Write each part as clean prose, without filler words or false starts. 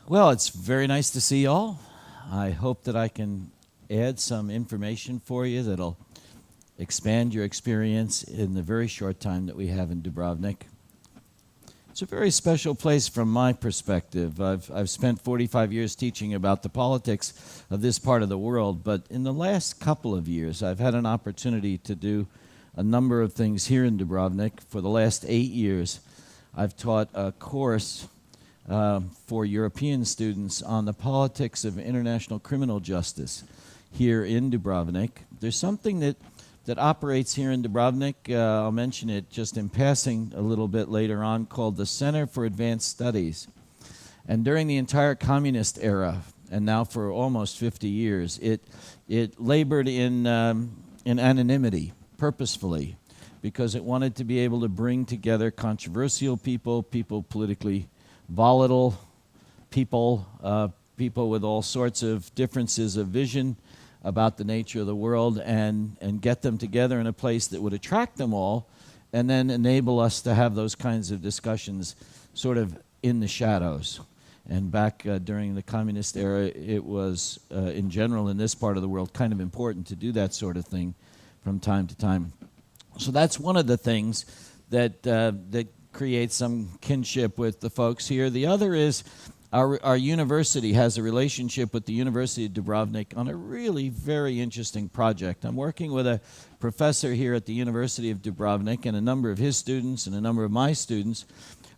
Well, it's very nice to see y'all. I hope that I can add some information for you that'll expand your experience in the very short time that we have in Dubrovnik. It's a very special place from my perspective. I've spent 45 years teaching about the politics of this part of the world, but in the last couple of years, I've had an opportunity to do a number of things here in Dubrovnik. For the last 8 years, I've taught a course for European students on the politics of international criminal justice here in Dubrovnik. There's something that operates here in Dubrovnik, I'll mention it just in passing a little bit later on, called the Center for Advanced Studies. And during the entire communist era, and now for almost 50 years, it labored in anonymity, purposefully, because it wanted to be able to bring together controversial people politically volatile people, people with all sorts of differences of vision about the nature of the world, and get them together in a place that would attract them all, and then enable us to have those kinds of discussions sort of in the shadows. And back during the communist era, it was, in general, in this part of the world, kind of important to do that sort of thing from time to time. So that's one of the things that create some kinship with the folks here. The other is our university has a relationship with the University of Dubrovnik on a really very interesting project. I'm working with a professor here at the University of Dubrovnik, and a number of his students and a number of my students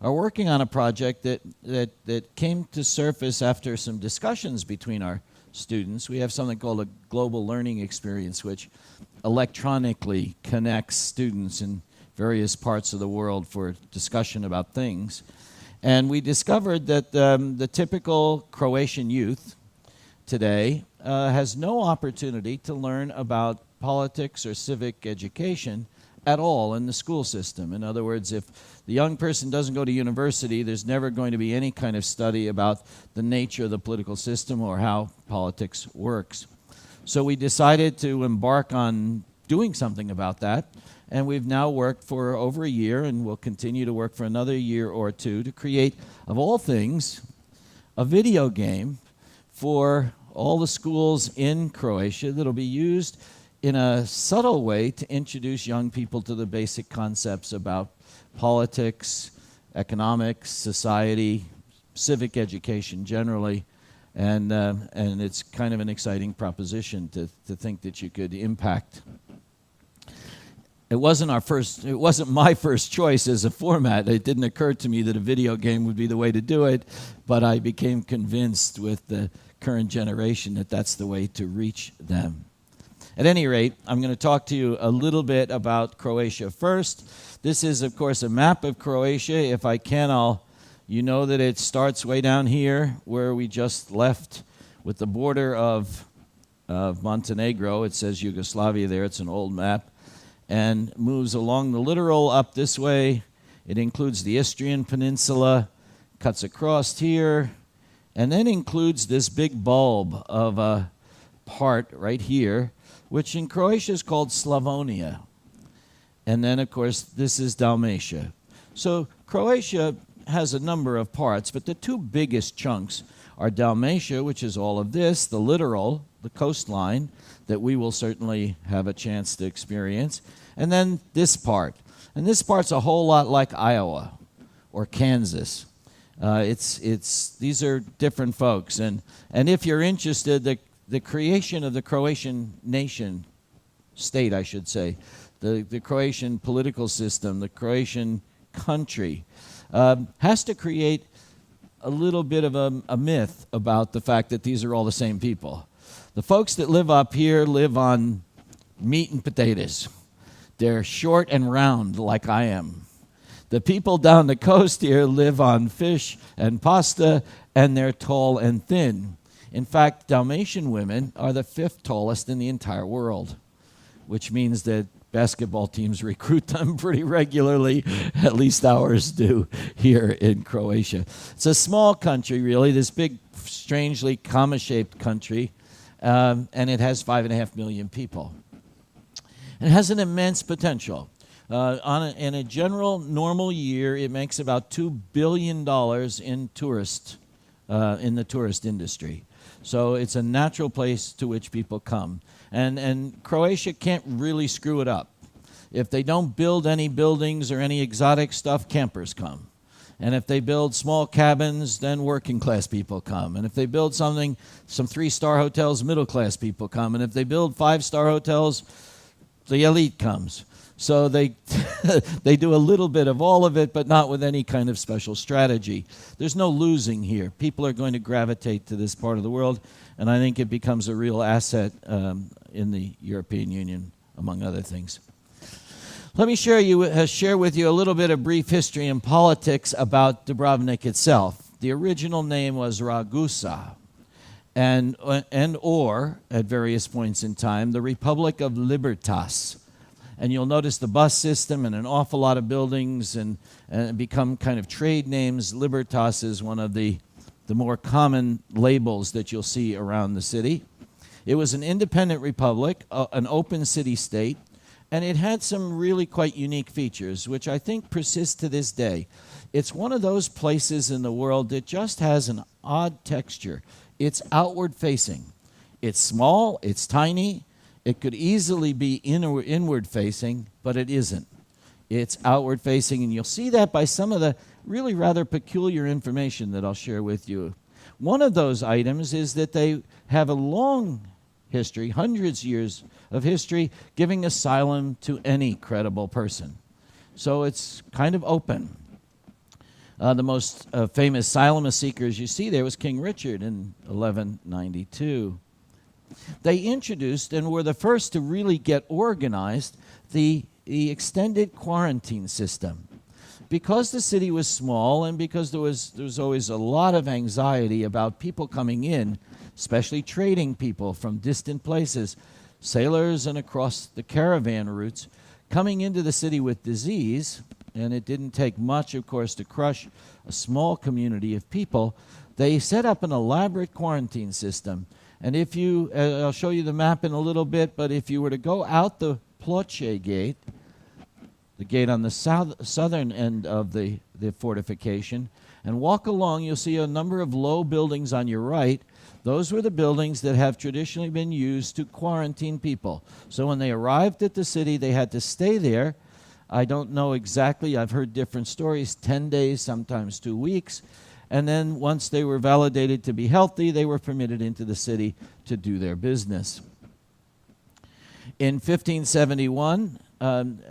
are working on a project that came to surface after some discussions between our students. We have something called a global learning experience, which electronically connects students in various parts of the world for discussion about things. And we discovered that the typical Croatian youth today has no opportunity to learn about politics or civic education at all in the school system. In other words, if the young person doesn't go to university, there's never going to be any kind of study about the nature of the political system or how politics works. So we decided to embark on doing something about that. And we've now worked for over a year, and will continue to work for another year or two, to create, of all things, a video game for all the schools in Croatia that'll be used in a subtle way to introduce young people to the basic concepts about politics, economics, society, civic education generally. And it's kind of an exciting proposition to think that you could impact. It wasn't my first choice as a format. It didn't occur to me that a video game would be the way to do it, but I became convinced with the current generation that that's the way to reach them. At any rate, I'm going to talk to you a little bit about Croatia first. This is, of course, a map of Croatia. If I can, you know that it starts way down here where we just left with the border of Montenegro. It says Yugoslavia there. It's an old map. And moves along the littoral up this way. It includes the Istrian Peninsula, cuts across here, and then includes this big bulb of a part right here, which in Croatia is called Slavonia. And then, of course, this is Dalmatia. So Croatia has a number of parts, but the two biggest chunks are Dalmatia, which is all of this, the littoral, the coastline, that we will certainly have a chance to experience, and then this part. And this part's a whole lot like Iowa or Kansas. These are different folks. And if you're interested, the creation of the Croatian nation, state I should say, the Croatian political system, the Croatian country, has to create a little bit of a myth about the fact that these are all the same people. The folks that live up here live on meat and potatoes. They're short and round like I am. The people down the coast here live on fish and pasta, and they're tall and thin. In fact, Dalmatian women are the 5th tallest in the entire world, which means that basketball teams recruit them pretty regularly, at least ours do here in Croatia. It's a small country, really, this big, strangely comma-shaped country, and it has 5.5 million people. And it has an immense potential. In a general normal year, it makes about $2 billion in tourist in the tourist industry. So it's a natural place to which people come. And Croatia can't really screw it up. If they don't build any buildings or any exotic stuff, campers come. And if they build small cabins, then working class people come. And if they build some 3-star hotels, middle class people come. And if they build 5-star hotels, the elite comes. So they they do a little bit of all of it, but not with any kind of special strategy. There's no losing here. People are going to gravitate to this part of the world, and I think it becomes a real asset in the European Union, among other things. Let me share with you a little bit of brief history and politics about Dubrovnik itself. The original name was Ragusa, and at various points in time, the Republic of Libertas. And you'll notice the bus system and an awful lot of buildings and become kind of trade names. Libertas is one of the more common labels that you'll see around the city. It was an independent republic, an open city-state, and it had some really quite unique features, which I think persist to this day. It's one of those places in the world that just has an odd texture. It's outward-facing. It's small, it's tiny. It could easily be inward-facing, but it isn't. It's outward-facing, and you'll see that by some of the really rather peculiar information that I'll share with you. One of those items is that they have a long history, hundreds of years of history, giving asylum to any credible person. So it's kind of open. The most famous asylum seeker, as you see there, was King Richard in 1192. They introduced and were the first to really get organized the extended quarantine system. Because the city was small and because there was always a lot of anxiety about people coming in, especially trading people from distant places, sailors and across the caravan routes, coming into the city with disease, and it didn't take much, of course, to crush a small community of people, they set up an elaborate quarantine system. And if you, I'll show you the map in a little bit, but if you were to go out the Ploče gate, the gate on the southern end of the fortification, and walk along, you'll see a number of low buildings on your right. Those were the buildings that have traditionally been used to quarantine people. So when they arrived at the city, they had to stay there. I don't know exactly, I've heard different stories, 10 days, sometimes 2 weeks. And then once they were validated to be healthy, they were permitted into the city to do their business. In 1571,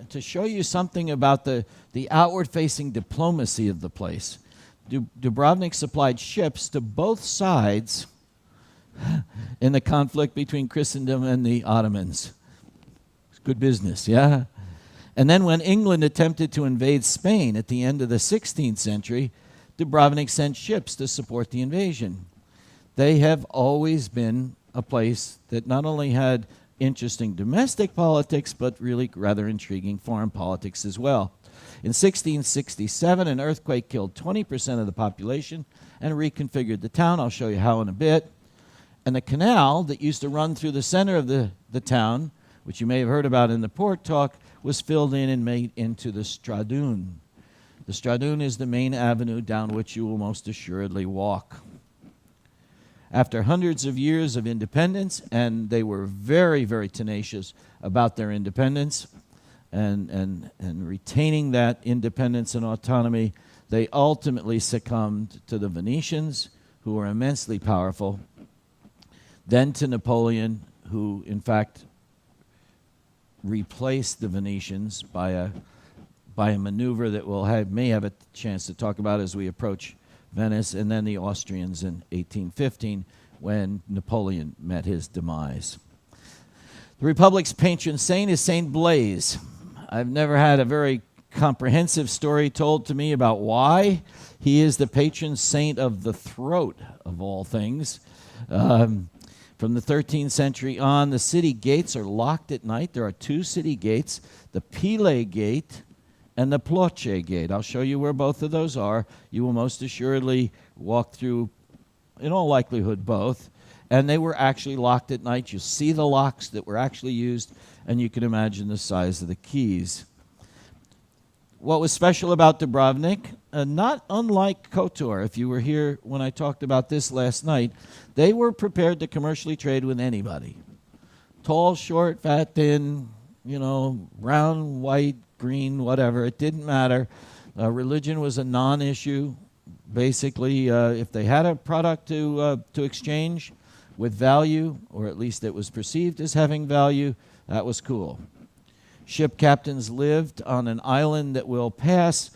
to show you something about the outward-facing diplomacy of the place, Dubrovnik supplied ships to both sides in the conflict between Christendom and the Ottomans. It's good business, yeah? And then when England attempted to invade Spain at the end of the 16th century, Dubrovnik sent ships to support the invasion. They have always been a place that not only had interesting domestic politics, but really rather intriguing foreign politics as well. In 1667, an earthquake killed 20% of the population and reconfigured the town. I'll show you how in a bit. And the canal that used to run through the center of the town, which you may have heard about in the port talk, was filled in and made into the Stradun. The Stradun is the main avenue down which you will most assuredly walk. After hundreds of years of independence, and they were very, very tenacious about their independence and retaining that independence and autonomy, they ultimately succumbed to the Venetians, who were immensely powerful, then to Napoleon, who in fact replaced the Venetians by a maneuver that may have a chance to talk about as we approach Venice, and then the Austrians in 1815 when Napoleon met his demise. The Republic's patron saint is Saint Blaise. I've never had a very comprehensive story told to me about why. He is the patron saint of the throat, of all things. From the 13th century on, the city gates are locked at night. There are 2 city gates, the Pile Gate and the Ploče Gate. I'll show you where both of those are. You will most assuredly walk through, in all likelihood, both. And they were actually locked at night. You see the locks that were actually used, and you can imagine the size of the keys. What was special about Dubrovnik, not unlike Kotor, if you were here when I talked about this last night, they were prepared to commercially trade with anybody. Tall, short, fat, thin, brown, white, green, whatever. It didn't matter. Religion was a non-issue. Basically, if they had a product to exchange with value, or at least it was perceived as having value, that was cool. Ship captains lived on an island that we'll pass.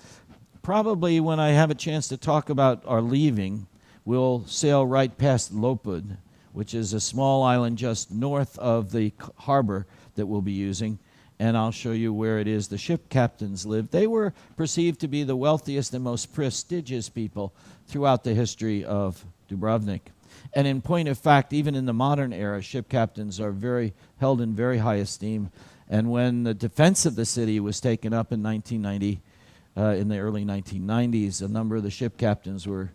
Probably when I have a chance to talk about our leaving, we'll sail right past Lopud, which is a small island just north of the harbor that we'll be using, and I'll show you where it is the ship captains lived. They were perceived to be the wealthiest and most prestigious people throughout the history of Dubrovnik. And in point of fact, even in the modern era, ship captains are held in very high esteem. And when the defense of the city was taken up in 1990, in the early 1990s, a number of the ship captains were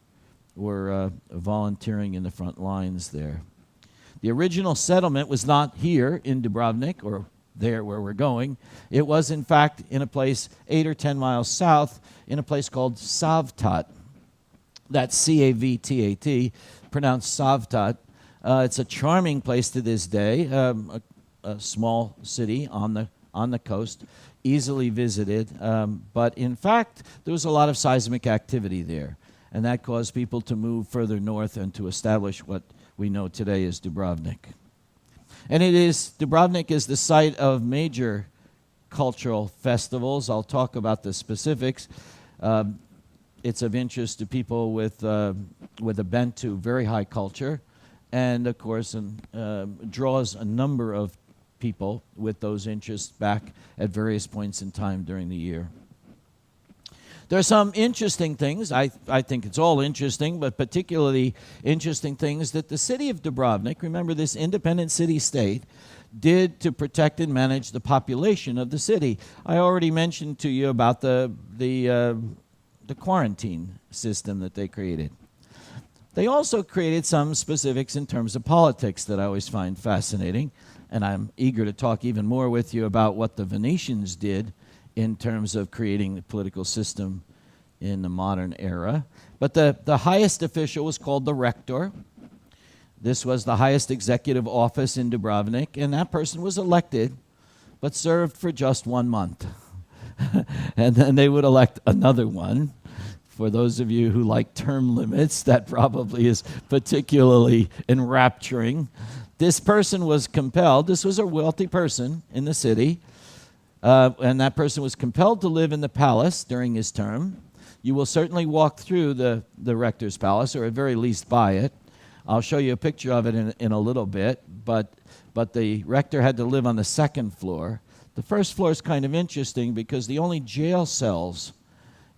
volunteering in the front lines there. The original settlement was not here in Dubrovnik, or there where we're going. It was, in fact, in a place 8 or 10 miles south, in a place called Savtat. That's C-A-V-T-A-T, pronounced Savtat. It's a charming place to this day, a small city on the coast, easily visited. But in fact, there was a lot of seismic activity there, and that caused people to move further north and to establish what we know today as Dubrovnik. And Dubrovnik is the site of major cultural festivals. I'll talk about the specifics. It's of interest to people with a bent to very high culture, and of course draws a number of people with those interests back at various points in time during the year. There are some interesting things. I think it's all interesting, but particularly interesting things that the city of Dubrovnik, remember this independent city-state, did to protect and manage the population of the city. I already mentioned to you about the quarantine system that they created. They also created some specifics in terms of politics that I always find fascinating, and I'm eager to talk even more with you about what the Venetians did in terms of creating the political system in the modern era. But the highest official was called the rector. This was the highest executive office in Dubrovnik, and that person was elected, but served for just 1 month. And then they would elect another one. For those of you who like term limits, that probably is particularly enrapturing. This person was compelled, this was a wealthy person in the city, and that person was compelled to live in the palace during his term. You will certainly walk through the rector's palace, or at very least by it. I'll show you a picture of it in a little bit, but the rector had to live on the second floor. The first floor is kind of interesting because the only jail cells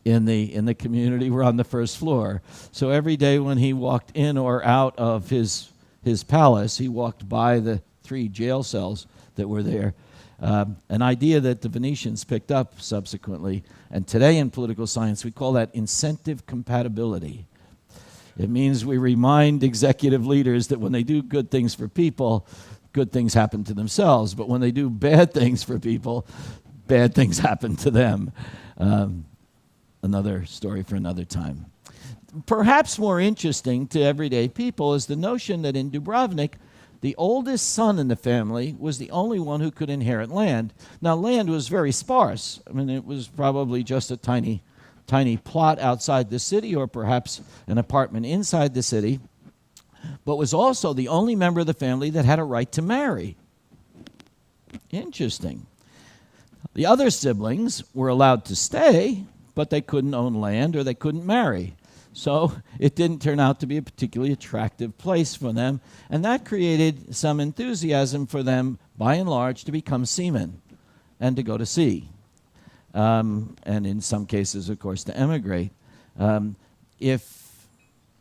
in the community were on the first floor. So every day when he walked in or out of his palace, he walked by the 3 jail cells that were there. An idea that the Venetians picked up subsequently. And today in political science, we call that incentive compatibility. It means we remind executive leaders that when they do good things for people, good things happen to themselves. But when they do bad things for people, bad things happen to them. Another story for another time. Perhaps more interesting to everyday people is the notion that in Dubrovnik, the oldest son in the family was the only one who could inherit land. Now, land was very sparse. I mean, it was probably just a tiny plot outside the city, or perhaps an apartment inside the city, but was also the only member of the family that had a right to marry. Interesting. The other siblings were allowed to stay, but they couldn't own land or they couldn't marry. So it didn't turn out to be a particularly attractive place for them, and that created some enthusiasm for them, by and large, to become seamen and to go to sea. And in some cases, of course, to emigrate. If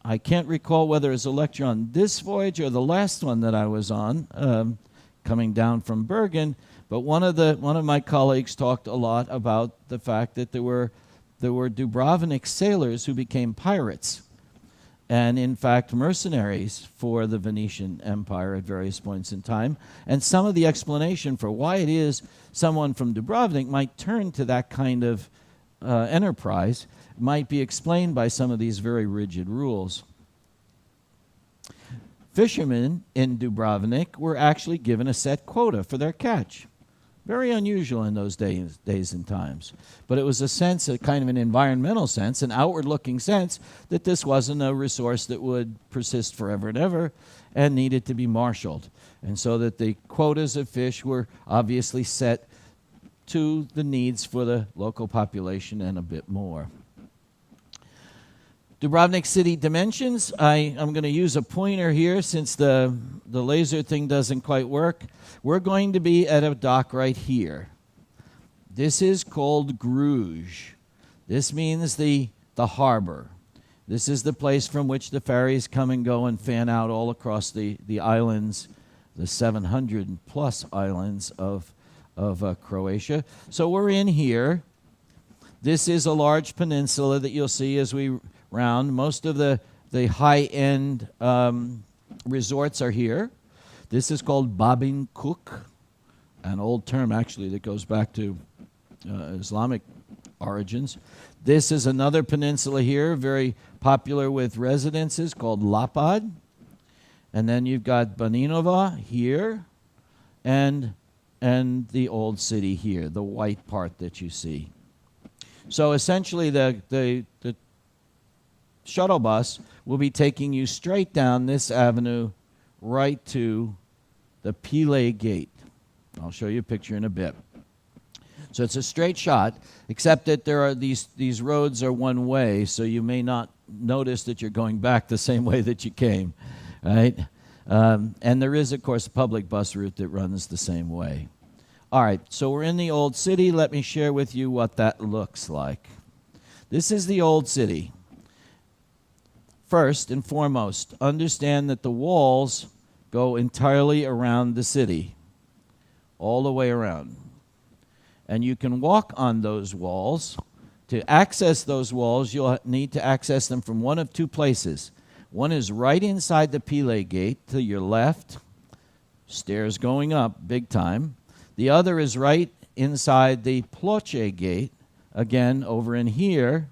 I can't recall whether it was a lecture on this voyage or the last one that I was on, coming down from Bergen, but one of my colleagues talked a lot about the fact that there were Dubrovnik sailors who became pirates, and in fact mercenaries for the Venetian Empire at various points in time. And some of the explanation for why it is someone from Dubrovnik might turn to that kind of enterprise might be explained by some of these very rigid rules. Fishermen in Dubrovnik were actually given a set quota for their catch. Very unusual in those days and times. But it was a kind of an environmental sense, an outward-looking sense, that this wasn't a resource that would persist forever and ever and needed to be marshaled. And so that the quotas of fish were obviously set to the needs for the local population and a bit more. Dubrovnik city dimensions. I'm going to use a pointer here since the laser thing doesn't quite work. We're going to be at a dock right here. This is called Gruj. This means the harbor. This is the place from which the ferries come and go and fan out all across the islands, the 700 plus islands of Croatia. So we're in here. This is a large peninsula that you'll see as we round. Most of the high-end resorts are here. This is called Babin Kuk, an old term actually that goes back to Islamic origins. This is another peninsula here, very popular with residences, called Lapad. And then you've got Baninova here, and the old city here, the white part that you see. So essentially the shuttle bus will be taking you straight down this avenue right to the Pile Gate. I'll show you a picture in a bit. So it's a straight shot, except that there are these roads are one way, so you may not notice that you're going back the same way that you came, right? And there is, of course, a public bus route that runs the same way. All right, so we're in the old city. Let me share with you what that looks like. This is the old city. First and foremost, understand that the walls go entirely around the city, all the way around. And you can walk on those walls. To access those walls, you'll need to access them from one of two places. One is right inside the Pile Gate to your left, stairs going up big time. The other is right inside the Ploče Gate, again over in here,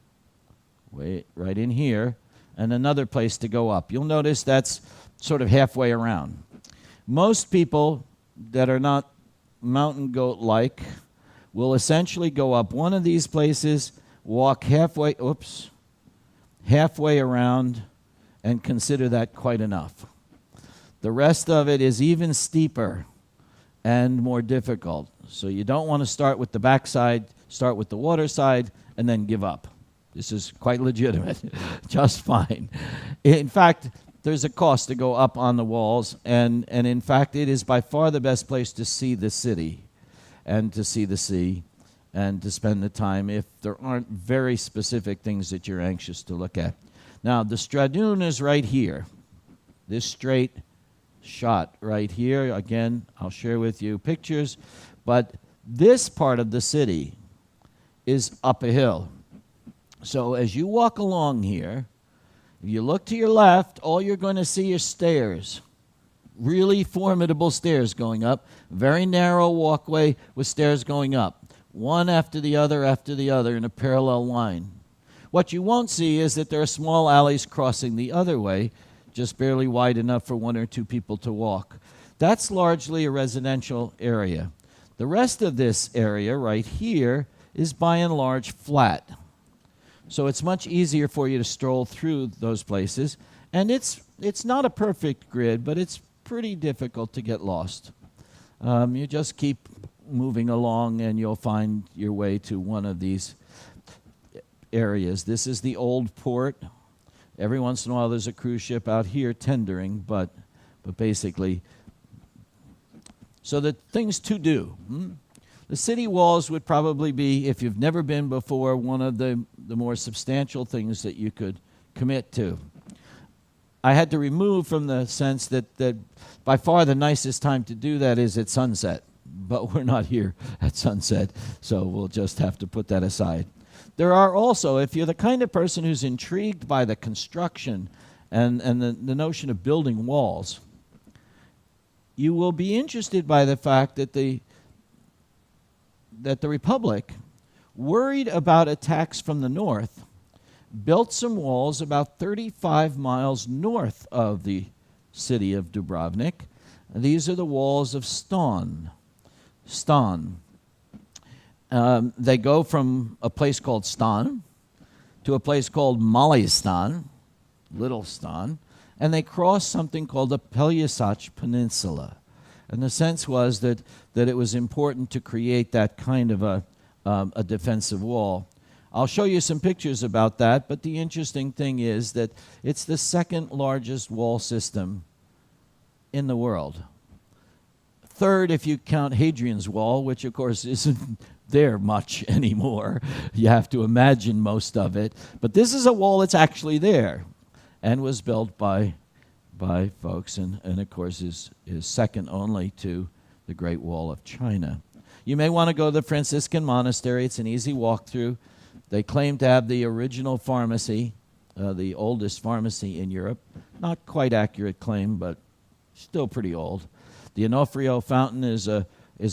right in here, and another place to go up. You'll notice that's sort of halfway around. Most people that are not mountain goat-like will essentially go up one of these places, walk halfway around, and consider that quite enough. The rest of it is even steeper and more difficult. So you don't want to start with the backside, start with the water side, and then give up. This is quite legitimate, just fine. In fact, there's a cost to go up on the walls, and in fact, it is by far the best place to see the city and to see the sea and to spend the time if there aren't very specific things that you're anxious to look at. Now, the Stradun is right here, this straight shot right here. Again, I'll share with you pictures, but this part of the city is up a hill. So as you walk along here, if you look to your left, all you're going to see is stairs. Really formidable stairs going up. Very narrow walkway with stairs going up. One after the other in a parallel line. What you won't see is that there are small alleys crossing the other way, just barely wide enough for one or two people to walk. That's largely a residential area. The rest of this area right here is by and large flat. So it's much easier for you to stroll through those places. And it's not a perfect grid, but it's pretty difficult to get lost. You just keep moving along and you'll find your way to one of these areas. This is the old port. Every once in a while there's a cruise ship out here tendering, but basically, so the things to do. The city walls would probably be, if you've never been before, one of the more substantial things that you could commit to. I had to remove from the sense that by far the nicest time to do that is at sunset. But we're not here at sunset, so we'll just have to put that aside. There are also, if you're the kind of person who's intrigued by the construction and the notion of building walls, you will be interested by the fact that the Republic worried about attacks from the north, built some walls about 35 miles north of the city of Dubrovnik. These are the walls of Stan. They go from a place called Stan to a place called Malistan, Little Stan, and they cross something called the Pelješac Peninsula. And the sense was that it was important to create that kind of a defensive wall. I'll show you some pictures about that, but the interesting thing is that it's the second largest wall system in the world. Third, if you count Hadrian's Wall, which of course isn't there much anymore. You have to imagine most of it. But this is a wall that's actually there and was built by folks and of course is second only to the Great Wall of China. You may want to go to the Franciscan monastery. It's an easy walk through. They claim to have the original pharmacy, the oldest pharmacy in Europe. Not quite accurate claim, but still pretty old. The Onofrio fountain is a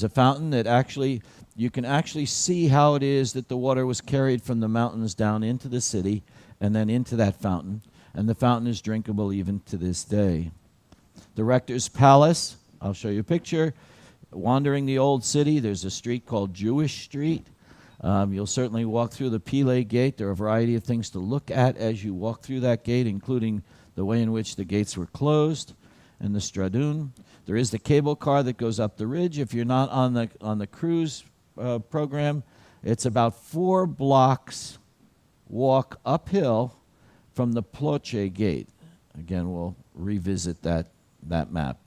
fountain that actually, you can actually see how it is that the water was carried from the mountains down into the city and then into that fountain. And the fountain is drinkable even to this day. The rector's palace, I'll show you a picture. Wandering the old city, there's a street called Jewish Street. You'll certainly walk through the Pile Gate. There are a variety of things to look at as you walk through that gate, including the way in which the gates were closed and the Stradun. There is the cable car that goes up the ridge. If you're not on the cruise program, it's about 4 blocks walk uphill from the Ploče Gate. Again, we'll revisit that map.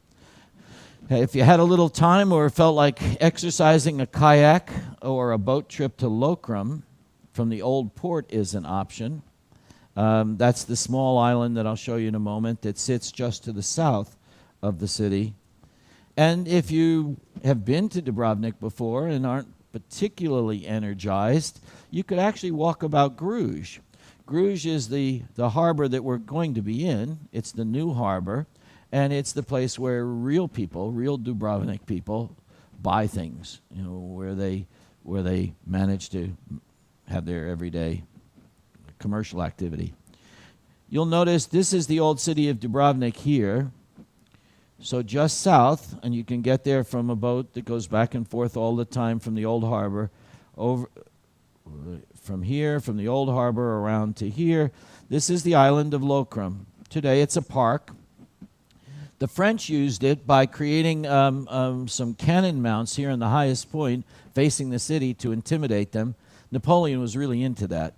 If you had a little time or felt like exercising a kayak or a boat trip to Lokrum from the old port is an option. That's the small island that I'll show you in a moment that sits just to the south of the city. And if you have been to Dubrovnik before and aren't particularly energized, you could actually walk about Gruž. Gruž is the harbor that we're going to be in. It's the new harbor. And it's the place where real people, real Dubrovnik people, buy things, where they manage to have their everyday commercial activity. You'll notice this is the old city of Dubrovnik here. So just south, and you can get there from a boat that goes back and forth all the time from the old harbor, over from here, from the old harbor around to here. This is the island of Lokrum. Today it's a park. The French used it by creating some cannon mounts here in the highest point facing the city to intimidate them. Napoleon was really into that.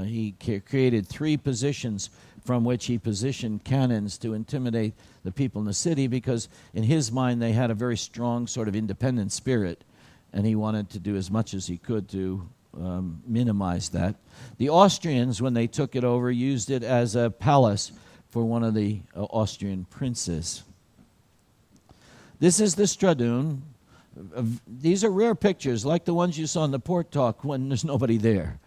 He created 3 positions from which he positioned cannons to intimidate the people in the city because in his mind they had a very strong sort of independent spirit and he wanted to do as much as he could to minimize that. The Austrians, when they took it over, used it as a palace for one of the Austrian princes. This is the Stradun. These are rare pictures, like the ones you saw in the port talk when there's nobody there.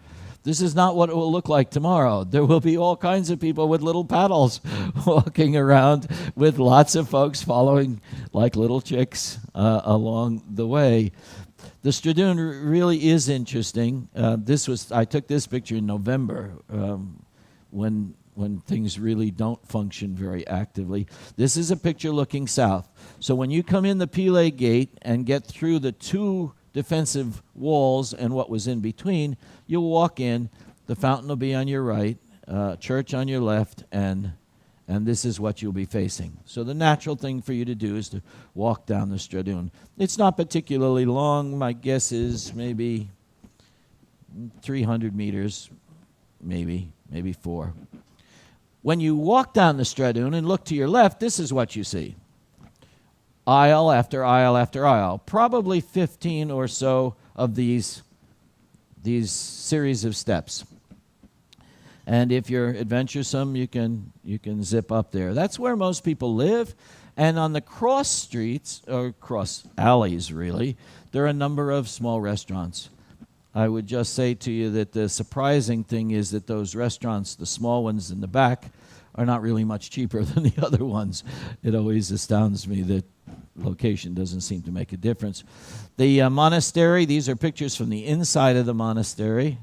This is not what it will look like tomorrow. There will be all kinds of people with little paddles walking around with lots of folks following like little chicks along the way. The Stradun really is interesting. I took this picture in November when things really don't function very actively. This is a picture looking south. So when you come in the Pile Gate and get through the 2 defensive walls and what was in between, you'll walk in, the fountain will be on your right, church on your left, and this is what you'll be facing. So the natural thing for you to do is to walk down the Stradun. It's not particularly long. My guess is maybe 300 meters, maybe 4. When you walk down the Stradun and look to your left, this is what you see. Aisle after aisle after aisle. Probably 15 or so of these series of steps. And if you're adventuresome, you can zip up there. That's where most people live. And on the cross streets, or cross alleys really, there are a number of small restaurants. I would just say to you that the surprising thing is that those restaurants, the small ones in the back, are not really much cheaper than the other ones. It always astounds me that location doesn't seem to make a difference. The monastery, these are pictures from the inside of the monastery.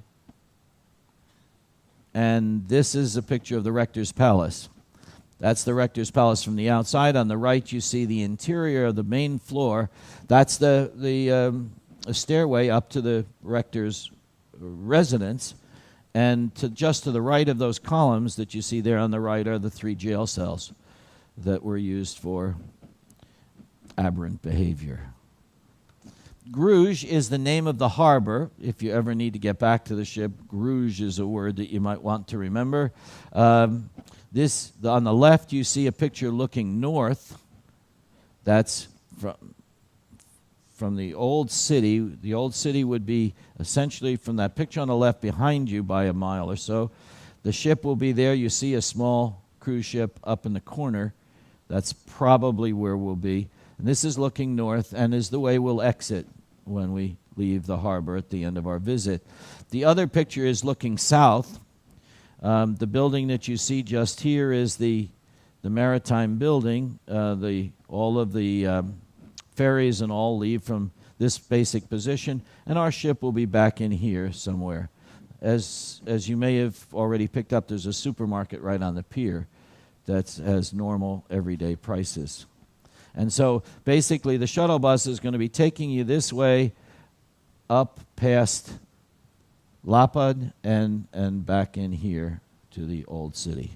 And this is a picture of the rector's palace. That's the rector's palace from the outside. On the right, you see the interior of the main floor. That's the stairway up to the rector's residence. And just to the right of those columns that you see there on the right are the 3 jail cells that were used for aberrant behavior. Gruj is the name of the harbor. If you ever need to get back to the ship, Gruj is a word that you might want to remember. On the left, you see a picture looking north. That's from the old city. The old city would be essentially from that picture on the left behind you by a mile or so. The ship will be there. You see a small cruise ship up in the corner. That's probably where we'll be. And this is looking north and is the way we'll exit when we leave the harbor at the end of our visit. The other picture is looking south. The building that you see just here is the maritime building. All of the ferries and all leave from this basic position, and our ship will be back in here somewhere. As you may have already picked up, there's a supermarket right on the pier that has normal everyday prices. And so basically the shuttle bus is going to be taking you this way up past Lapad and back in here to the old city.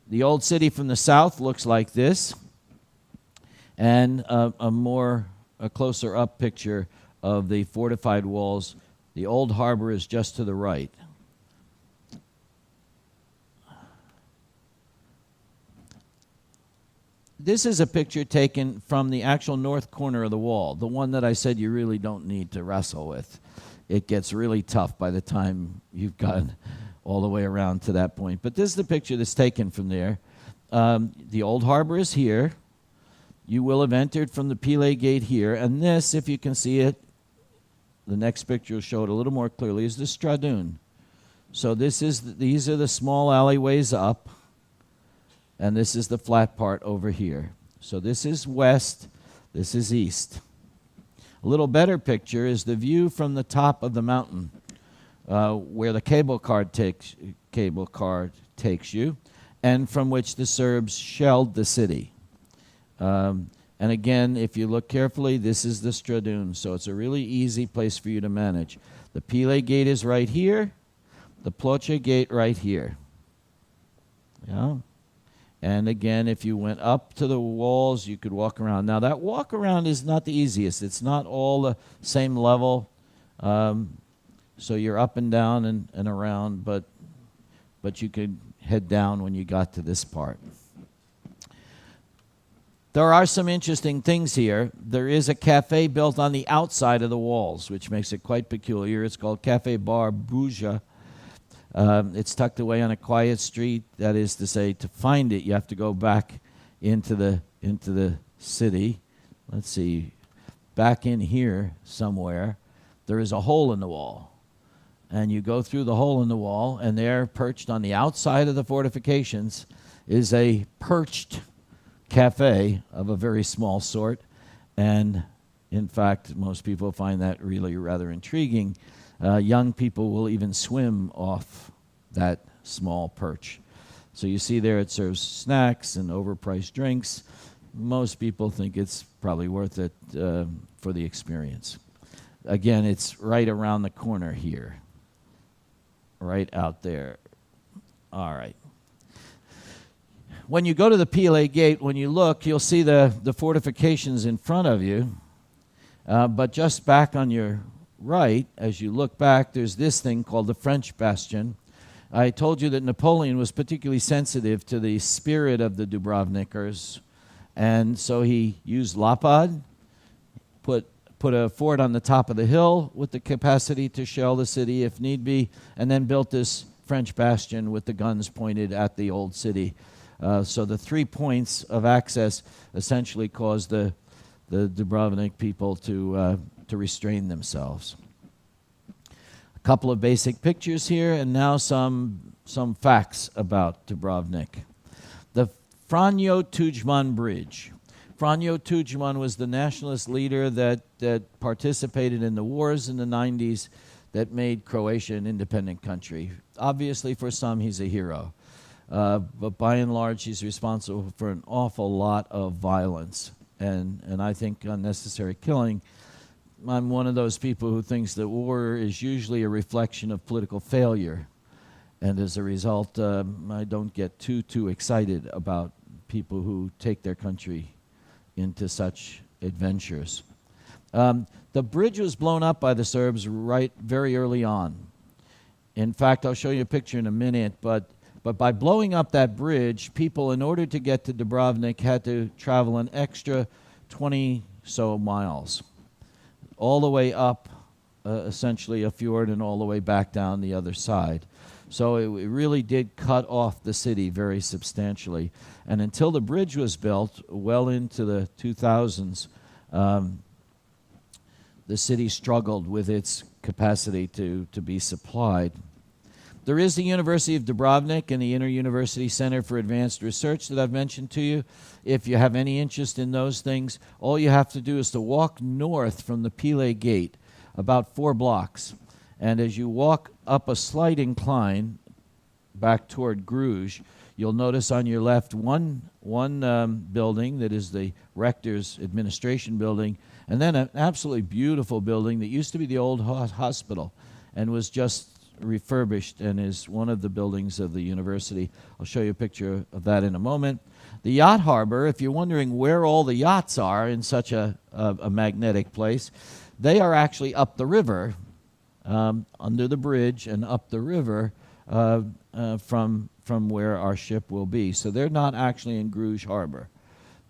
The old city from the south looks like this, and a closer up picture of the fortified walls. The old harbor is just to the right. This is a picture taken from the actual north corner of the wall, the one that I said you really don't need to wrestle with. It gets really tough by the time you've gotten all the way around to that point. But this is the picture that's taken from there. The old harbor is here. You will have entered from the Pile Gate here. And this, if you can see it, the next picture will show it a little more clearly, is the Stradoon. So these are the small alleyways up. And this is the flat part over here. So this is west, this is east. A little better picture is the view from the top of the mountain, where the cable car takes you, and from which the Serbs shelled the city. And again, if you look carefully, this is the Stradoon, so it's a really easy place for you to manage. The Pile Gate is right here, the Ploče Gate right here. Yeah. And again, if you went up to the walls, you could walk around. Now, that walk around is not the easiest. It's not all the same level. So you're up and down and around, but you could head down when you got to this part. There are some interesting things here. There is a cafe built on the outside of the walls, which makes it quite peculiar. It's called Cafe Bar Buja. It's tucked away on a quiet street. That is to say, to find it, you have to go back into the city. Let's see, back in here somewhere, there is a hole in the wall. And you go through the hole in the wall, and there, perched on the outside of the fortifications, is a perched cafe of a very small sort. And in fact, most people find that really rather intriguing. Young people will even swim off that small perch. So you see there it serves snacks and overpriced drinks. Most people think it's probably worth it for the experience. Again, it's right around the corner here. Right out there. All right. When you go to the Pile Gate, when you look, you'll see the fortifications in front of you. But just back on your right, as you look back, there's this thing called the French Bastion. I told you that Napoleon was particularly sensitive to the spirit of the Dubrovnikers, and so he used Lapad, put a fort on the top of the hill with the capacity to shell the city if need be, and then built this French bastion with the guns pointed at the old city. So the 3 points of access essentially caused the Dubrovnik people to restrain themselves. A Couple of basic pictures here, and now some facts about Dubrovnik. The Franjo Tuđman Bridge. Franjo Tuđman was the nationalist leader that participated in the wars in the 90s that made Croatia an independent country. Obviously, for some, he's a hero. But by and large, he's responsible for an awful lot of violence and I think unnecessary killing. I'm one of those people who thinks that war is usually a reflection of political failure. And as a result, I don't get too excited about people who take their country into such adventures. The bridge was blown up by the Serbs very early on. In fact, I'll show you a picture in a minute, but by blowing up that bridge, people, in order to get to Dubrovnik, had to travel an extra 20 so miles, all the way up essentially a fjord and all the way back down the other side. So it really did cut off the city very substantially. And until the bridge was built, well into the 2000s, the city struggled with its capacity to be supplied. There is the University of Dubrovnik and the Inter-University Center for Advanced Research that I've mentioned to you. If you have any interest in those things, all you have to do is to walk north from the Pile Gate, about 4 blocks. And as you walk up a slight incline back toward Bruges, you'll notice on your left one building that is the rector's administration building, and then an absolutely beautiful building that used to be the old hospital and was just refurbished and is one of the buildings of the university. I'll show you a picture of that in a moment. The yacht harbor, if you're wondering where all the yachts are in such a magnetic place, they are actually up the river, under the bridge and up the river from where our ship will be. So they're not actually in Bruges Harbor.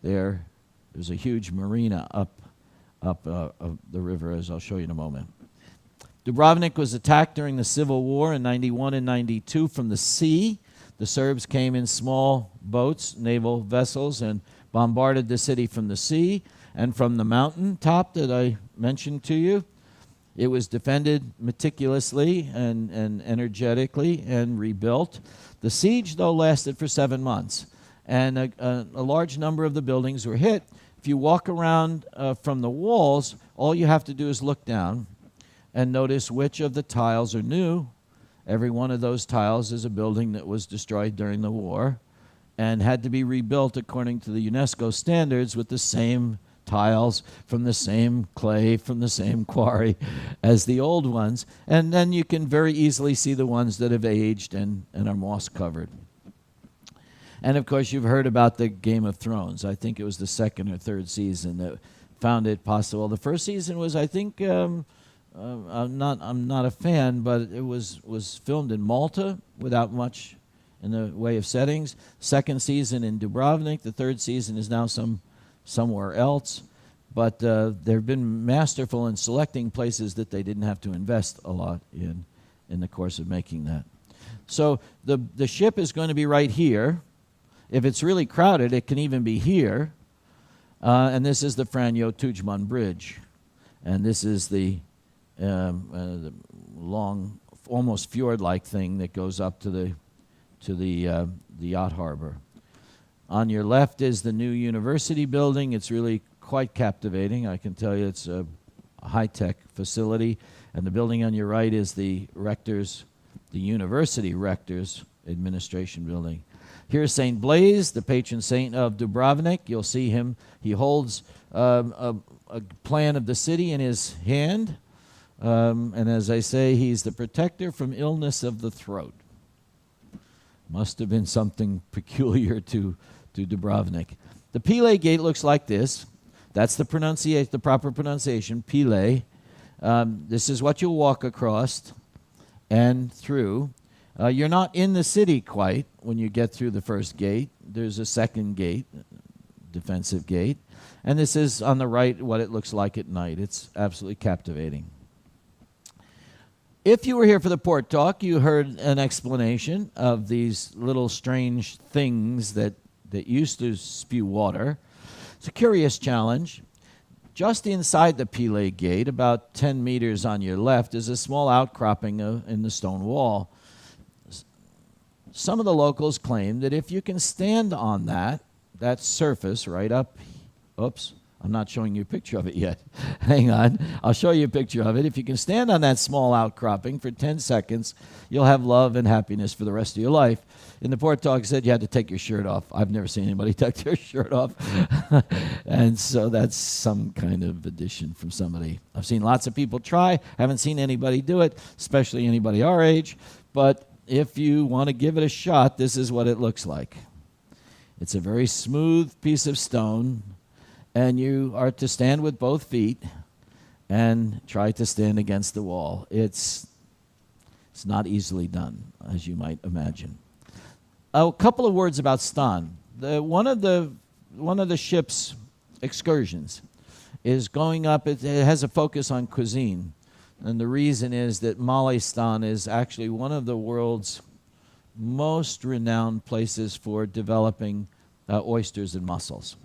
There's a huge marina up the river, as I'll show you in a moment. Dubrovnik was attacked during the Civil War in 91 and 92 from the sea. The Serbs came in small boats, naval vessels, and bombarded the city from the sea and from the mountain top that I mentioned to you. It was defended meticulously and energetically and rebuilt. The siege, though, lasted for 7 months, and a large number of the buildings were hit. If you walk around from the walls, all you have to do is look down and notice which of the tiles are new. Every one of those tiles is a building that was destroyed during the war and had to be rebuilt according to the UNESCO standards with the same tiles from the same clay, from the same quarry as the old ones. And then you can very easily see the ones that have aged and are moss covered. And of course, you've heard about the Game of Thrones. I think it was the 2nd or 3rd season that found it possible. The first season was, I think, I'm not a fan, but it was filmed in Malta without much in the way of settings. 2nd season in Dubrovnik. The 3rd season is now somewhere else. But they've been masterful in selecting places that they didn't have to invest a lot in the course of making that. So the ship is going to be right here. If it's really crowded, it can even be here. And this is the Franjo Tuđman Bridge. And this is the long, almost fjord-like thing that goes up to the yacht harbor. On your left is the new university building. It's really quite captivating. I can tell you it's a high-tech facility. And the building on your right is the university rector's administration building. Here's St. Blaise, the patron saint of Dubrovnik. You'll see him. He holds a plan of the city in his hand. And as I say, he's the protector from illness of the throat. Must have been something peculiar to Dubrovnik. The Pile Gate looks like this. That's the proper pronunciation, Pile. This is what you'll walk across and through. You're not in the city quite when you get through the first gate. There's a second gate, defensive gate. And this is on the right what it looks like at night. It's absolutely captivating. If you were here for the port talk, you heard an explanation of these little strange things that used to spew water. It's a curious challenge. Just inside the Pile Gate, about 10 meters on your left, is a small outcropping in the stone wall. Some of the locals claim that if you can stand on that surface right up, oops, I'm not showing you a picture of it yet. Hang on, I'll show you a picture of it. If you can stand on that small outcropping for 10 seconds, you'll have love and happiness for the rest of your life. In the Port Talk, said you had to take your shirt off. I've never seen anybody take their shirt off. And so that's some kind of addition from somebody. I've seen lots of people try. Haven't seen anybody do it, especially anybody our age. But if you want to give it a shot, this is what it looks like. It's a very smooth piece of stone, and you are to stand with both feet and try to stand against the wall. It's not easily done, as you might imagine. A couple of words about Stan. One of the ship's excursions is going up. It has a focus on cuisine, and the reason is that Stan is actually one of the world's most renowned places for developing oysters and mussels.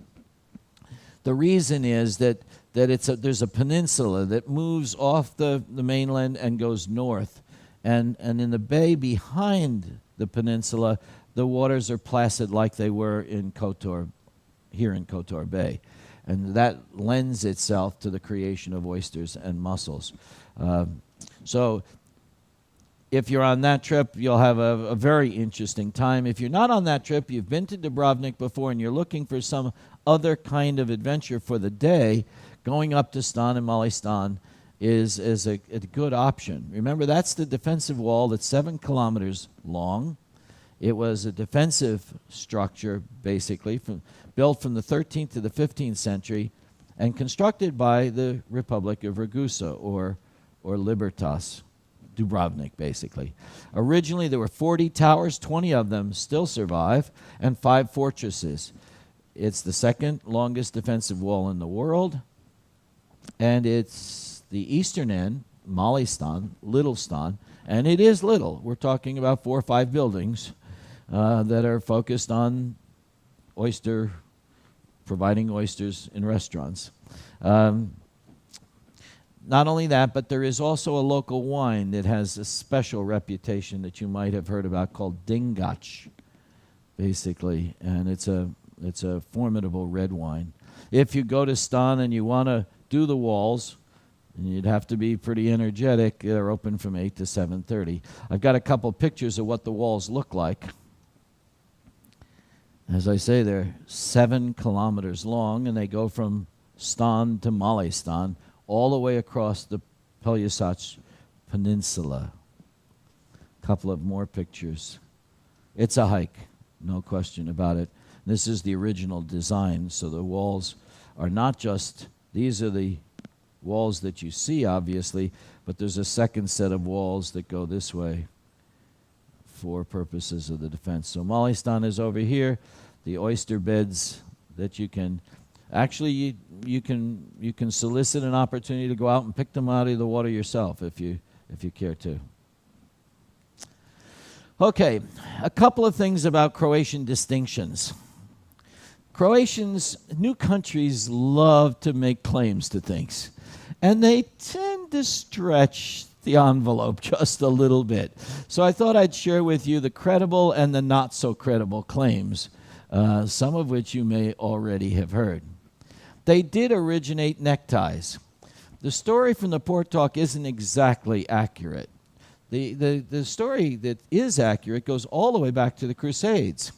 The reason is that there's a peninsula that moves off the mainland and goes north, and in the bay behind the peninsula, the waters are placid like they were in Kotor, here in Kotor Bay. And that lends itself to the creation of oysters and mussels. So if you're on that trip, you'll have a very interesting time. If you're not on that trip, you've been to Dubrovnik before and you're looking for some other kind of adventure for the day, going up to Stan and Mali-Stan is a good option. Remember, that's the defensive wall that's 7 kilometers long. It was a defensive structure, basically, built from the 13th to the 15th century and constructed by the Republic of Ragusa, or Libertas, Dubrovnik, basically. Originally, there were 40 towers, 20 of them still survive, and 5 fortresses. It's the second longest defensive wall in the world, and it's the eastern end, Mali-Stan, Little Stan, and it is little. We're talking about 4 or 5 buildings that are focused on providing oysters in restaurants. Not only that, but there is also a local wine that has a special reputation that you might have heard about called Dingac, basically, and it's a formidable red wine. If you go to Stan and you want to do the walls, and you'd have to be pretty energetic, they're open from 8 to 7:30. I've got a couple pictures of what the walls look like. As I say, they're 7 kilometers long, and they go from Stan to Mali-Stan, all the way across the Pelješac Peninsula. A couple of more pictures. It's a hike, no question about it. This is the original design, so the walls are not just, these are the walls that you see, obviously, but there's a second set of walls that go this way for purposes of the defense. So Mali-Stan is over here. The oyster beds that you can, actually you can solicit an opportunity to go out and pick them out of the water yourself if you care to. Okay, a couple of things about Croatian distinctions. Croatians, new countries, love to make claims to things, and they tend to stretch the envelope just a little bit. So I thought I'd share with you the credible and the not so credible claims, some of which you may already have heard. They did originate neckties. The story from the Port Talk isn't exactly accurate. The story that is accurate goes all the way back to the Crusades,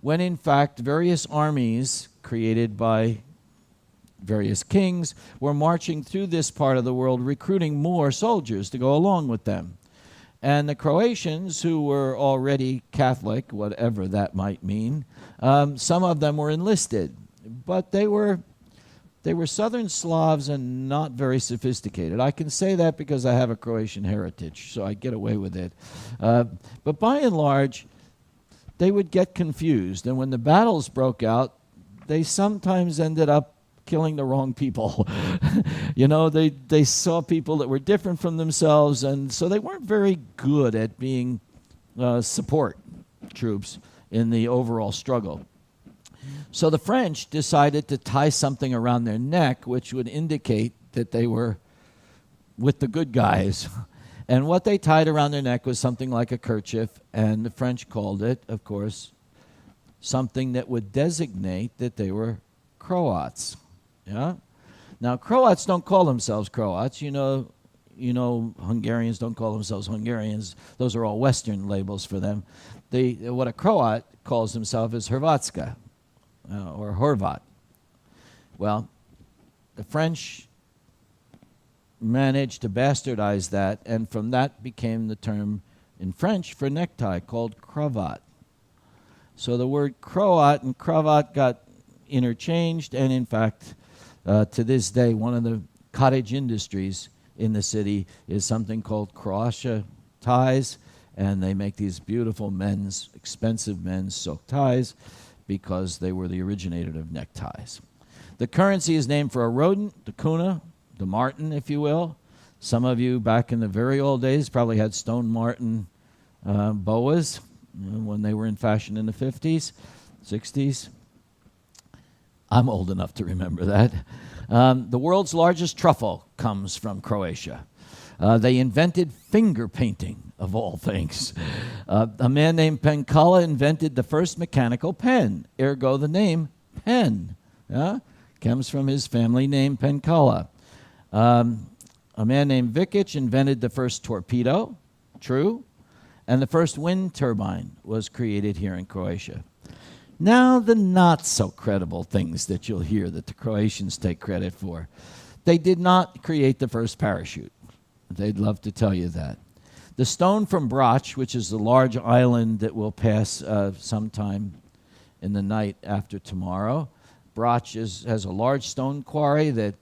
when in fact various armies created by various kings were marching through this part of the world, recruiting more soldiers to go along with them. And the Croatians, who were already Catholic, whatever that might mean, some of them were enlisted, but they were Southern Slavs and not very sophisticated. I can say that because I have a Croatian heritage, so I get away with it. But by and large, they would get confused, and when the battles broke out, they sometimes ended up killing the wrong people. You know, they saw people that were different from themselves, and so they weren't very good at being support troops in the overall struggle. So the French decided to tie something around their neck which would indicate that they were with the good guys. And what they tied around their neck was something like a kerchief, and the French called it, of course, something that would designate that they were Croats. Yeah? Now, Croats don't call themselves Croats. You know, Hungarians don't call themselves Hungarians. Those are all Western labels for them. What a Croat calls himself is Hrvatska, or Horvat. Well, the French managed to bastardize that, and from that became the term in French for necktie, called cravat. So the word Croat and cravat got interchanged, and in fact, to this day, one of the cottage industries in the city is something called Croatia ties, and they make these beautiful expensive men's silk ties because they were the originator of neckties. The currency is named for a rodent, the kuna, the marten, if you will. Some of you back in the very old days probably had stone marten boas when they were in fashion in the 50s, 60s. I'm old enough to remember that. The world's largest truffle comes from Croatia. They invented finger painting, of all things. A man named Penkala invented the first mechanical pen, ergo the name pen. Comes from his family name Penkala. A man named Vikic invented the first torpedo, true, and the first wind turbine was created here in Croatia. Now, the not-so-credible things that you'll hear that the Croatians take credit for. They did not create the first parachute. They'd love to tell you that. The stone from Brač, which is the large island that we'll pass sometime in the night after tomorrow, Brač has a large stone quarry that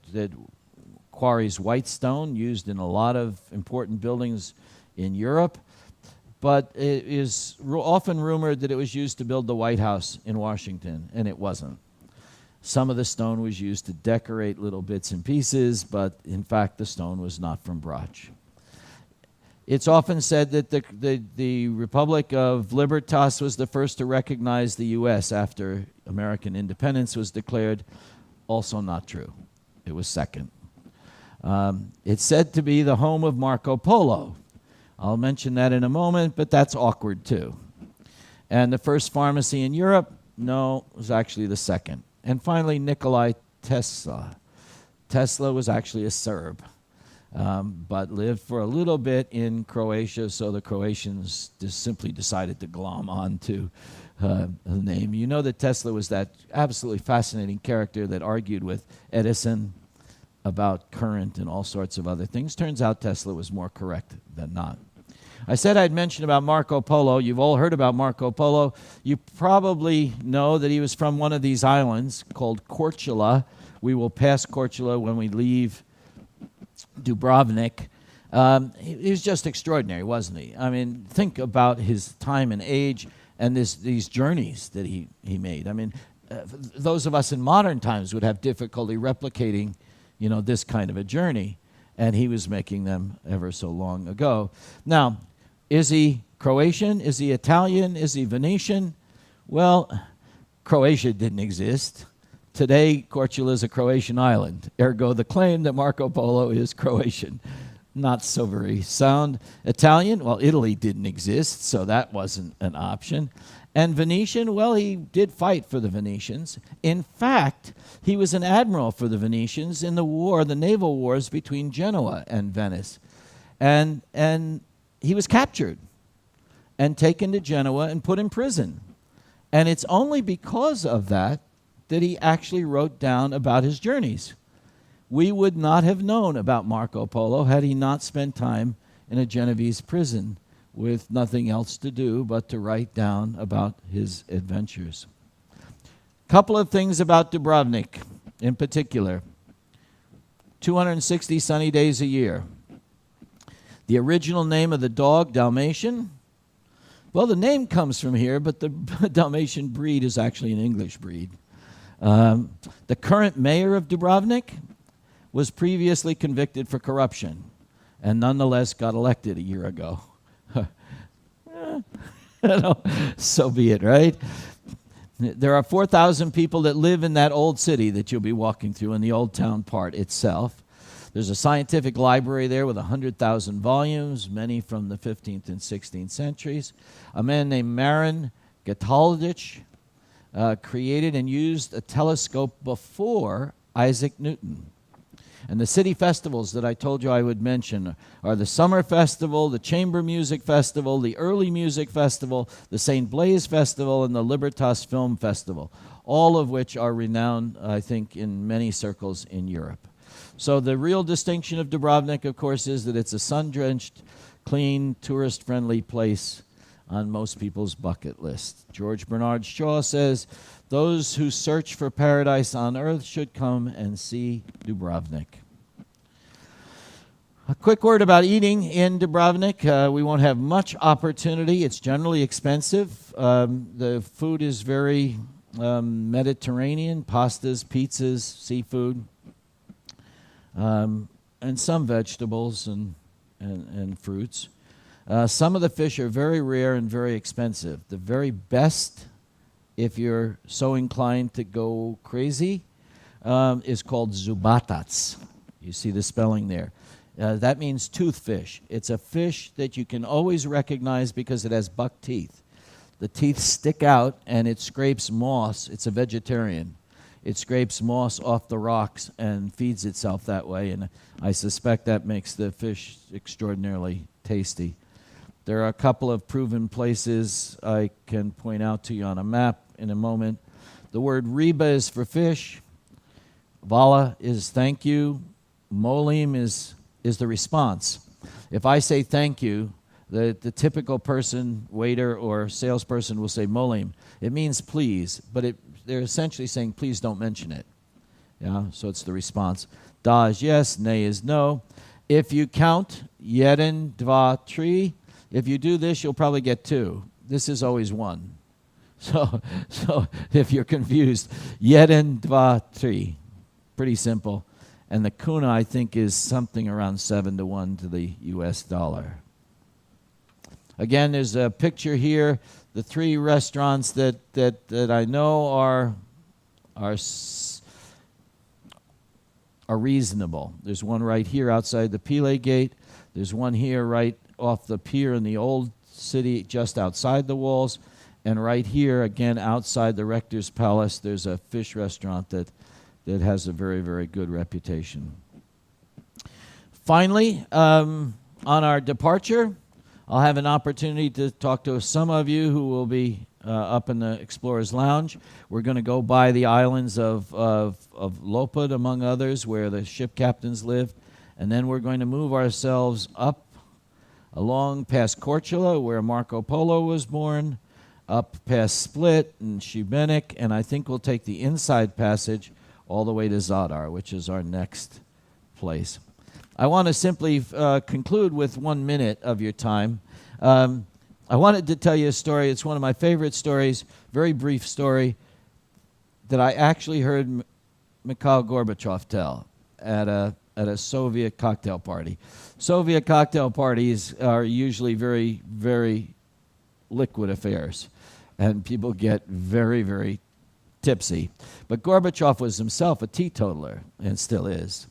quarries white stone, used in a lot of important buildings in Europe. But it is often rumored that it was used to build the White House in Washington, and it wasn't. Some of the stone was used to decorate little bits and pieces, but in fact the stone was not from Brač. It's often said that the Republic of Libertas was the first to recognize the U.S. after American independence was declared. Also not true. It was second. It's said to be the home of Marco Polo. I'll mention that in a moment, but that's awkward too. And the first pharmacy in Europe, no, was actually the second. And finally, Nikolai Tesla. Tesla was actually a Serb, but lived for a little bit in Croatia, so the Croatians just simply decided to glom on to the name. You know that Tesla was that absolutely fascinating character that argued with Edison about current and all sorts of other things. Turns out Tesla was more correct than not. I said I'd mention about Marco Polo. You've all heard about Marco Polo. You probably know that he was from one of these islands called Korčula. We will pass Korčula when we leave Dubrovnik. He was just extraordinary, wasn't he? I mean, think about his time and age and these journeys that he made. I mean, those of us in modern times would have difficulty replicating, this kind of a journey, and he was making them ever so long ago. Now, is he Croatian? Is he Italian? Is he Venetian? Well, Croatia didn't exist. Today, Korčula is a Croatian island. Ergo, the claim that Marco Polo is Croatian. Not so very sound. Italian? Well, Italy didn't exist, so that wasn't an option. And Venetian? Well, he did fight for the Venetians. In fact, he was an admiral for the Venetians in the naval wars between Genoa and Venice. And he was captured and taken to Genoa and put in prison. And it's only because of that he actually wrote down about his journeys. We would not have known about Marco Polo had he not spent time in a Genovese prison with nothing else to do but to write down about his adventures. Couple of things about Dubrovnik in particular. 260 sunny days a year. The original name of the dog, Dalmatian. Well, the name comes from here, but the Dalmatian breed is actually an English breed. The current mayor of Dubrovnik was previously convicted for corruption and nonetheless got elected a year ago. So be it, right? There are 4,000 people that live in that old city that you'll be walking through in the old town part itself. There's a scientific library there with 100,000 volumes, many from the 15th and 16th centuries. A man named Marin Gotaldich created and used a telescope before Isaac Newton. And the city festivals that I told you I would mention are the Summer Festival, the Chamber Music Festival, the Early Music Festival, the St. Blaise Festival, and the Libertas Film Festival, all of which are renowned, I think, in many circles in Europe. So the real distinction of Dubrovnik, of course, is that it's a sun-drenched, clean, tourist-friendly place on most people's bucket list. George Bernard Shaw says, "Those who search for paradise on earth should come and see Dubrovnik." A quick word about eating in Dubrovnik. We won't have much opportunity. It's generally expensive. The food is very Mediterranean, pastas, pizzas, seafood, and some vegetables and fruits. Some of the fish are very rare and very expensive. The very best, if you're so inclined to go crazy, is called zubatats. You see the spelling there. That means toothfish. It's a fish that you can always recognize because it has buck teeth. The teeth stick out and it scrapes moss. It's a vegetarian. It scrapes moss off the rocks and feeds itself that way, and I suspect that makes the fish extraordinarily tasty. There are a couple of proven places I can point out to you on a map in a moment. The word riba is for fish. Vala is thank you. Molim is the response. If I say thank you, the typical person, waiter or salesperson will say molim. It means please, but they're essentially saying please don't mention it. Yeah, so it's the response. Da is yes, ne is no. If you count, jeden, dva, tri, if you do this, you'll probably get two. This is always one. So if you're confused, jeden, dva, tri. Pretty simple. And the kuna, I think, is something around 7-1 to the US dollar. Again, there's a picture here. The three restaurants that I know are reasonable. There's one right here outside the Pile Gate. There's one here right off the pier in the old city just outside the walls. And right here, again, outside the Rector's Palace, there's a fish restaurant that has a very, very good reputation. Finally, on our departure, I'll have an opportunity to talk to some of you who will be up in the Explorer's Lounge. We're going to go by the islands of Lopud, among others, where the ship captains lived. And then we're going to move ourselves up along past Korčula, where Marco Polo was born, up past Split and Šibenik, and I think we'll take the inside passage all the way to Zadar, which is our next place. I want to simply conclude with 1 minute of your time. I wanted to tell you a story. It's one of my favorite stories, very brief story, that I actually heard Mikhail Gorbachev tell at a Soviet cocktail party. Soviet cocktail parties are usually very, very liquid affairs, and people get very, very tipsy. But Gorbachev was himself a teetotaler, and still is.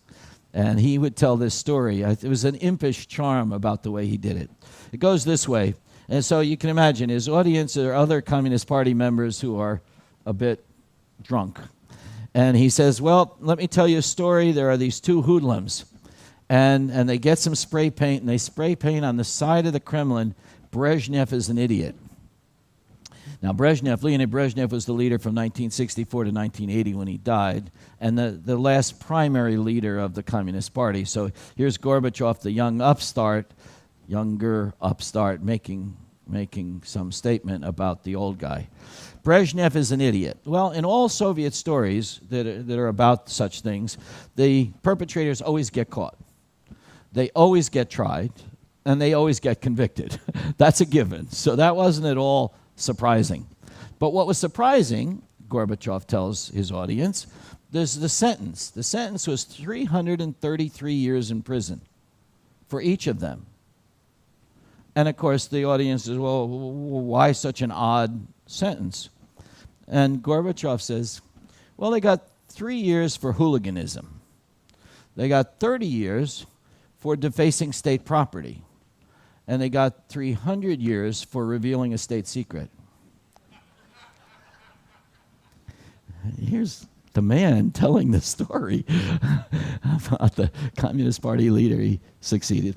And he would tell this story. It was an impish charm about the way he did it. It goes this way. And so you can imagine his audience are other Communist Party members who are a bit drunk. And he says, well, let me tell you a story. There are these two hoodlums. And they get some spray paint, and they spray paint on the side of the Kremlin, Brezhnev is an idiot. Now, Leonid Brezhnev was the leader from 1964 to 1980 when he died, and the last primary leader of the Communist Party. So here's Gorbachev, the younger upstart, making some statement about the old guy. Brezhnev is an idiot. Well, in all Soviet stories that are about such things, the perpetrators always get caught. They always get tried, and they always get convicted. That's a given. So that wasn't at all surprising. But what was surprising, Gorbachev tells his audience, there's the sentence. The sentence was 333 years in prison for each of them. And of course, the audience says, well, why such an odd sentence? And Gorbachev says, well, they got 3 years for hooliganism. They got 30 years for defacing state property. And they got 300 years for revealing a state secret. Here's the man telling the story about the Communist Party leader. He succeeded.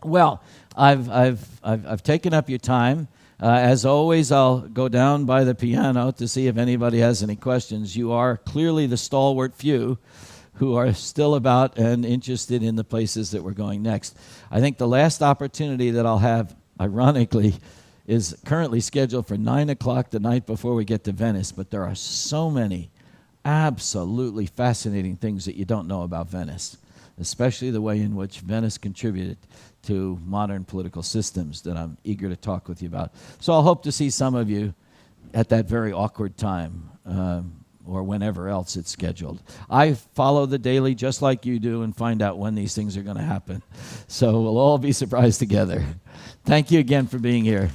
Well, I've taken up your time. As always, I'll go down by the piano to see if anybody has any questions. You are clearly the stalwart few who are still about and interested in the places that we're going next. I think the last opportunity that I'll have, ironically, is currently scheduled for 9 o'clock the night before we get to Venice, but there are so many absolutely fascinating things that you don't know about Venice, especially the way in which Venice contributed to modern political systems that I'm eager to talk with you about. So I'll hope to see some of you at that very awkward time or whenever else it's scheduled. I follow the daily just like you do and find out when these things are going to happen. So we'll all be surprised together. Thank you again for being here.